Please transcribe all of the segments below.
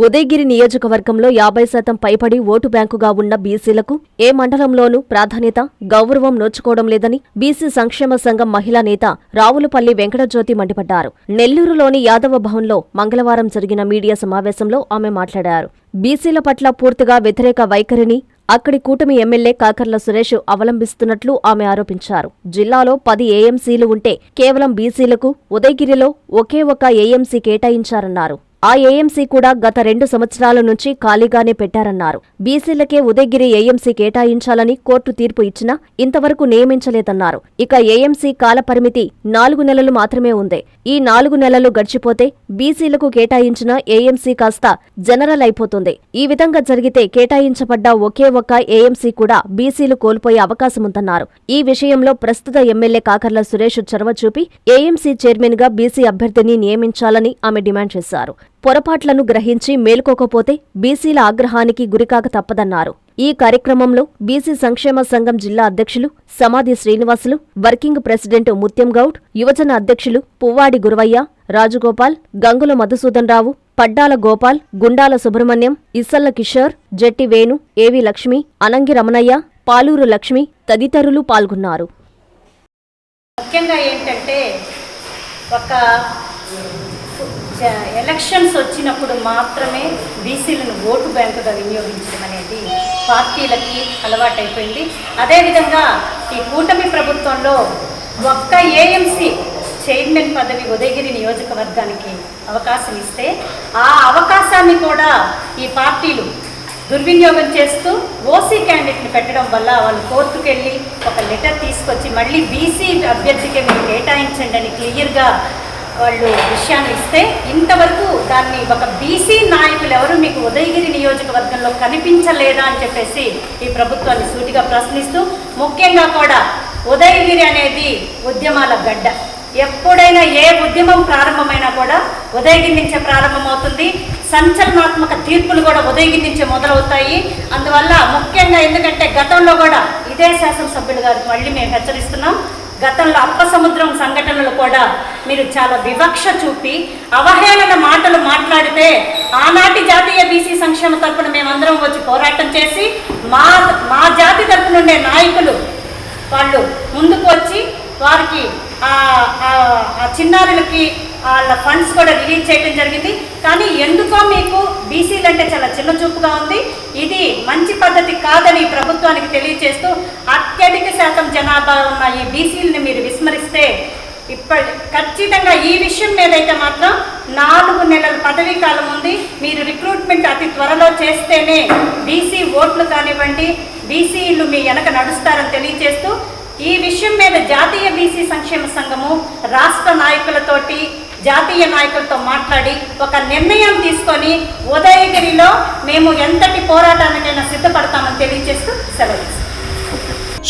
ఉదయగిరి నియోజకవర్గంలో 50% పైబడి ఓటు బ్యాంకుగా ఉన్న బీసీలకు ఏ మండలంలోనూ ప్రాధాన్యత, గౌరవం నోచుకోవడం లేదని బీసీ సంక్షేమ సంఘం మహిళా నేత రావులపల్లి వెంకటజ్యోతి మండిపడ్డారు. నెల్లూరులోని యాదవ భవన్లో మంగళవారం జరిగిన మీడియా సమావేశంలో ఆమె మాట్లాడారు. బీసీల పట్ల పూర్తిగా వ్యతిరేక వైఖరిని అక్కడి కూటమి ఎమ్మెల్యే కాకర్ల సురేష్ అవలంబిస్తున్నట్లు ఆమె ఆరోపించారు. జిల్లాలో 10 ఏఎంసీలు ఉంటే కేవలం బీసీలకు ఉదయగిరిలో ఒకే ఒక ఏఎంసీ కేటాయించారన్నారు. ఆ ఏఎంసీ కూడా గత 2 సంవత్సరాల నుంచి ఖాళీగానే పెట్టారన్నారు. బీసీలకే ఉదయగిరి ఏఎంసీ కేటాయించాలని కోర్టు తీర్పు ఇచ్చినా ఇంతవరకు నియమించలేదన్నారు. ఇక ఏఎంసీ కాలపరిమితి 4 నెలలు మాత్రమే ఉంది. ఈ 4 నెలలు గడిచిపోతే బీసీలకు కేటాయించిన ఏఎంసీ కాస్త జనరల్ అయిపోతుంది. ఈ విధంగా జరిగితే కేటాయించబడ్డ ఒకే ఒక్క ఏఎంసీ కూడా బీసీలు కోల్పోయే అవకాశముందన్నారు. ఈ విషయంలో ప్రస్తుత ఎమ్మెల్యే కాకర్ల సురేష్ చొరవ చూపి ఏఎంసీ చైర్మన్ గా బీసీ అభ్యర్థిని నియమించాలని ఆమె డిమాండ్ చేశారు. పొరపాట్లను గ్రహించి మేల్కోకపోతే బీసీల ఆగ్రహానికి గురికాక తప్పదన్నారు. ఈ కార్యక్రమంలో బీసీ సంక్షేమ సంఘం జిల్లా అధ్యక్షులు సమాధి శ్రీనివాసులు, వర్కింగ్ ప్రెసిడెంట్ ముత్యం గౌడ్, యువజన అధ్యక్షులు పువ్వాడి గురవయ్య, రాజగోపాల్, గంగుల మధుసూదన్ రావు, పడ్డాల గోపాల్, గుండాల సుబ్రహ్మణ్యం, ఇసల్ల కిషోర్, జట్టి వేణు, ఏవి లక్ష్మి, అనంగి రమణయ్య, పాలూరు లక్ష్మి తదితరులు పాల్గొన్నారు. ముఖ్యంగా ఏంటంటే ఎలక్షన్స్ వచ్చినప్పుడు మాత్రమే బీసీలను ఓటు బ్యాంకుగా వినియోగించడం అనేది పార్టీలకి అలవాటైపోయింది. అదేవిధంగా ఈ కూటమి ప్రభుత్వంలో ఒక్క ఏఎంసీ చైర్మన్ పదవి ఉదయగిరి నియోజకవర్గానికి అవకాశం ఇస్తే ఆ అవకాశాన్ని కూడా ఈ పార్టీలు దుర్వినియోగం చేస్తూ ఓసీ క్యాండిడేట్ని పెట్టడం వల్ల వాళ్ళు కోర్టుకు వెళ్ళి ఒక లెటర్ తీసుకొచ్చి మళ్ళీ బీసీ అభ్యర్థికి మీరు కేటాయించండి అని క్లియర్గా వాళ్ళు విషయాన్ని ఇస్తే ఇంతవరకు దాన్ని ఒక బీసీ నాయకులు ఎవరు మీకు ఉదయగిరి నియోజకవర్గంలో కనిపించలేదా అని చెప్పేసి ఈ ప్రభుత్వాన్ని సూటిగా ప్రశ్నిస్తూ, ముఖ్యంగా కూడా ఉదయగిరి అనేది ఉద్యమాల గడ్డ. ఎప్పుడైనా ఏ ఉద్యమం ప్రారంభమైనా కూడా ఉదయగిరి నుంచే ప్రారంభమవుతుంది. సంచలనాత్మక తీర్పులు కూడా ఉదయగిరి నుంచే మొదలవుతాయి. అందువల్ల ముఖ్యంగా ఎందుకంటే గతంలో కూడా ఇదే శాసనసభ్యులు గారికి మళ్ళీ మేము హెచ్చరిస్తున్నాం, గతంలో అప్పసముద్రం సంఘటనలు కూడా మీరు చాలా వివక్ష చూపి అవహేళన మాటలు మాట్లాడితే ఆనాటి జాతీయ బీసీ సంక్షేమ తరపున మేమందరం వచ్చి పోరాటం చేసి మా జాతి తరపున ఉండే నాయకులు వాళ్ళు ముందుకు వచ్చి వారికి ఆ చిన్నారులకి వాళ్ళ ఫండ్స్ కూడా రిలీజ్ చేయడం జరిగింది. కానీ ఎందుకో మీకు బీసీలు అంటే చాలా చిన్న చూపుగా ఉంది. ఇది మంచి పద్ధతి కాదని ప్రభుత్వానికి తెలియజేస్తూ అత్యధిక శాతం జనాభా ఉన్న ఈ బీసీలని మీరు విస్మరిస్తే ఖచ్చితంగా ఈ విషయం మీదైతే మాత్రం 4 నెలల పదవీ కాలం ఉంది. మీరు రిక్రూట్మెంట్ అతి త్వరలో చేస్తేనే బీసీ ఓట్లు కానివ్వండి, బీసీలు మీ వెనక నడుస్తారని తెలియజేస్తూ ఈ విషయం మీద జాతీయ బీసీ సంక్షేమ సంఘము రాష్ట్ర నాయకులతోటి జాతీయ నాయకులతో మాట్లాడి ఒక నిర్ణయం తీసుకొని ఉదయగిరిలో మేము ఎంతటి పోరాటానికైనా సిద్ధపడతామని తెలియజేస్తూ సెలవు.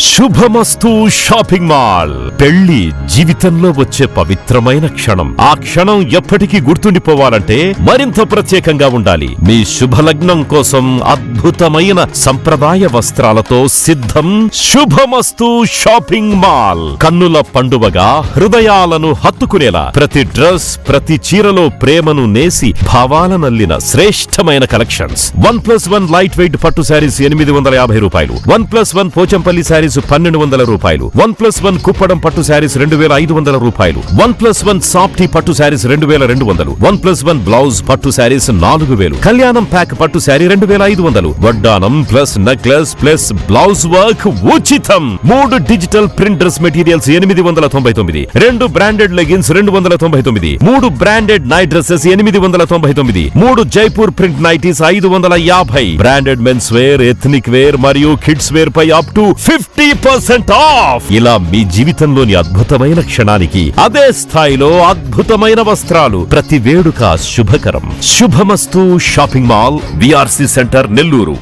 శుభమస్తు షాపింగ్ మాల్. పెళ్లి జీవితంలో వచ్చే పవిత్రమైన క్షణం. ఆ క్షణం ఎప్పటికీ గుర్తుండిపోవాలంటే మరింత ప్రత్యేకంగా ఉండాలి. మీ శుభలగ్నం కోసం అద్భుతమైన సంప్రదాయ వస్త్రాలతో సిద్ధం శుభమస్తు షాపింగ్ మాల్. కన్నుల పండువగా హృదయాలను హత్తుకునేలా ప్రతి డ్రెస్, ప్రతి చీరలో ప్రేమను నేసి భావాలనల్లిన శ్రేష్టమైన కలెక్షన్స్. 1+1 లైట్ వెయిట్ పట్టు శారీస్ 850 రూపాయలు, 1+1 పోచంపల్లి శారీస్ 1200 రూపాయలు, 1+1 కుప్పడం పట్టు శారీస్ 2500 రూపాయలు, 1+1 సాఫ్టీ పట్టు శారీస్ 2200, 1+1 బ్లౌజ్ పట్టు శారీస్ 4000, కళ్యాణం ప్యాక్ పట్టు శారీ 2500, వడ్డానం plus necklace plus blouse work ఉచితం. 3 digital print dress materials 899, 2 branded leggings 299, 3 branded night dresses 899, 3 Jaipur print nighties 550, branded men's wear, ethnic wear మరియు కిడ్స్ వేర్ పై అప్ టు 50% ఆఫ్. ఇలా మీ జీవితంలోని అద్భుతమైన క్షణానికి అదే స్థాయిలో అద్భుతమైన వస్త్రాలు. ప్రతి వేడుక శుభకరం. శుభమస్తు shopping mall, VRC centre, Nellore.